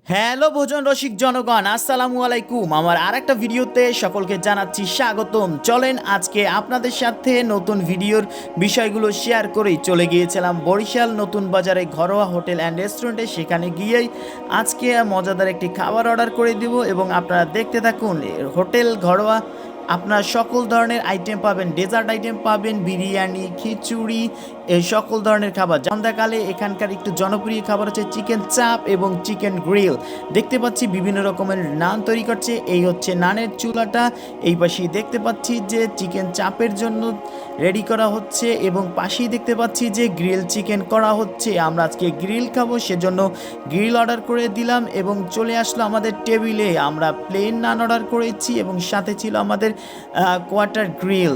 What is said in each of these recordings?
Hello ভোজন রসিক জনগণ, আসসালামু আলাইকুম। আমার আরেকটা ভিডিওতে সকলকে জানাচ্ছি স্বাগতম। চলেন আজকে আপনাদের সাথে নতুন ভিডিওর বিষয়গুলো শেয়ার করেই চলে গিয়েছিলাম বরিশাল নতুন বাজারে ঘরোয়া হোটেল অ্যান্ড রেস্টুরেন্টে। সেখানে গিয়েই আজকে মজাদার একটি খাবার অর্ডার করে দিব এবং আপনারা দেখতে থাকুন। হোটেল ঘরোয়া আপনার সকল ধরনের আইটেম পাবেন, ডেজার্ট আইটেম পাবেন, বিরিয়ানি, খিচুড়ি, এই সকল ধরনের খাবার। সন্ধ্যাকালে এখানকার একটু জনপ্রিয় খাবার হচ্ছে চিকেন চাপ এবং চিকেন গ্রিল। দেখতে পাচ্ছি বিভিন্ন রকমের নান তৈরি করছে, এই হচ্ছে নানের চুলাটা। এই পাশেই দেখতে পাচ্ছি যে চিকেন চাপের জন্য রেডি করা হচ্ছে এবং পাশেই দেখতে পাচ্ছি যে গ্রিল চিকেন করা হচ্ছে। আমরা আজকে গ্রিল খাবো, সেজন্য গ্রিল অর্ডার করে দিলাম এবং চলে আসলো আমাদের টেবিলে। আমরা প্লেন নান অর্ডার করেছি এবং সাথে ছিল আমাদের কোয়ার্টার গ্রিল।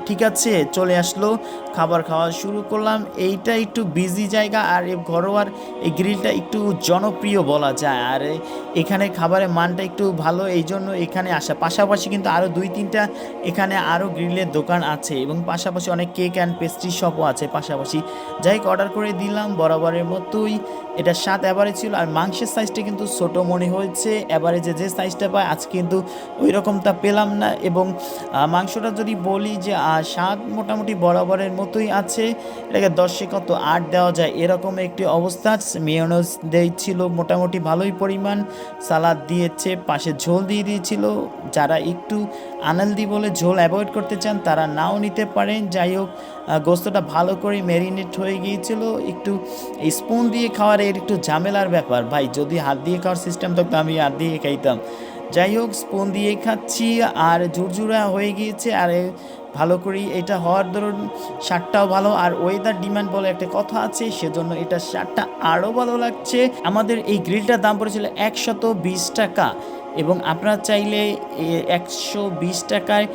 ঠিক আছে, চলে আসলো, খাবার খাওয়া শুরু করলাম। এইটা একটু বিজি জায়গা আর এই ঘরোয়ার এই গ্রিলটা একটু জনপ্রিয় বলা যায়। আর এখানে খাবারের মানটা একটু ভালো, এই জন্য এখানে আসা। পাশাপাশি কিন্তু আরও দুই তিনটা এখানে আরও গ্রিলের দোকান আছে এবং পাশাপাশি অনেক কেক অ্যান্ড পেস্ট্রি শপও আছে পাশাপাশি। যাই হোক, অর্ডার করে দিলাম বরাবরের মতোই। এটা 7 অ্যাভারেজ ছিল আর মাংসের সাইজটা কিন্তু ছোটো মনে হয়েছে। অ্যাভারেজে যে সাইজটা পায় আজকে কিন্তু ওই রকমটা পেলাম না। এবং মাংসটা যদি বলি যে স্বাদ মোটামুটি বরাবরের মতোই আছে। এটাকে 10-এ কত 8 দেওয়া যায় এরকম একটি অবস্থা। মেয়োনেজ দিয়েছিল মোটামুটি ভালোই পরিমাণ, সালাদ দিয়েছে, পাশে ঝোল দিয়ে দিয়েছিল। যারা একটু আনহেলদি বলে ঝোল অ্যাভয়েড করতে চান তারা নাও নিতে পারেন। যাই হোক, গোস্তটা ভালো করে ম্যারিনেট হয়ে গিয়েছিল। একটু স্পুন দিয়ে খাওয়ার এর একটু ঝামেলার ব্যাপার ভাই, যদি হাত দিয়ে খাওয়ার সিস্টেম থাকতো আমি হাত দিয়ে খাইতাম। যাই হোক, স্পুন দিয়ে খাচ্ছি আর ঝুরঝুরা হয়ে গিয়েছে। আর ভালো করেই এটা হওয়ার ধরুন স্বাদটাও ভালো, আর ওয়েদার ডিমান্ড বলে একটা কথা আছে, সেজন্য এটা স্বাদটা আরও ভালো লাগছে। আমাদের এই গ্রিলটার দাম পড়েছিল 120 টাকা এবং আপনারা চাইলে 120 টাকায়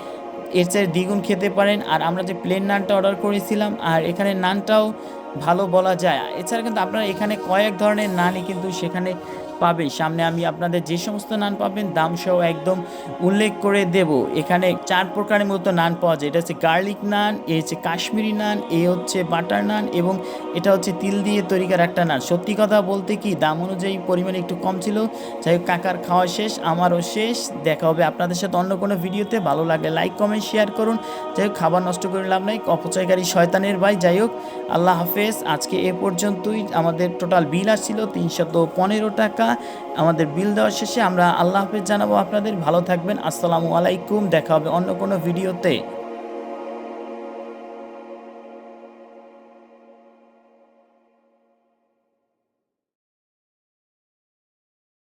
এর চেয়ে দ্বিগুণ খেতে পারেন। আর আমরা যে প্লেন নানটা অর্ডার করেছিলাম আর এখানে নানটাও ভালো বলা যায়। এছাড়া কিন্তু আপনারা এখানে কয়েক ধরনের নানই কিন্তু সেখানে পাবে। সামনে আমি আপনাদের যে সমস্ত নান পাবেন দাম সহ একদম উল্লেখ করে দেব। এখানে 4 প্রকারের মতো নান পাওয়া যায়। এটা হচ্ছে গার্লিক নান, এ হচ্ছে কাশ্মীরি নান, এ হচ্ছে বাটার নান এবং এটা হচ্ছে তিল দিয়ে তৈরি করা একটা নান। সত্যি কথা বলতে কি দাম অনুযায়ী পরিমাণে একটু কম ছিল। যাই হোক, কাকার খাওয়া শেষ, আমারও শেষ। দেখা হবে আপনাদের সাথে অন্য কোনো ভিডিওতে। ভালো লাগলে লাইক কমেন্ট শেয়ার করুন। যাই হোক, খাবার নষ্ট করে লাভ নাই, অপচয়কারী শয়তানের ভাই। যাই হোক, আল্লাহ হাফেজ। আজকে এ পর্যন্তই। আমাদের টোটাল বিল আসছিল 315 টাকা। আমাদের বিল দেওয়ার শেষে আমরা আল্লাহ হাফেজ জানাবো আপনাদের। ভালো থাকবেন, আসসালামু আলাইকুম। দেখা হবে অন্য কোনো ভিডিওতে।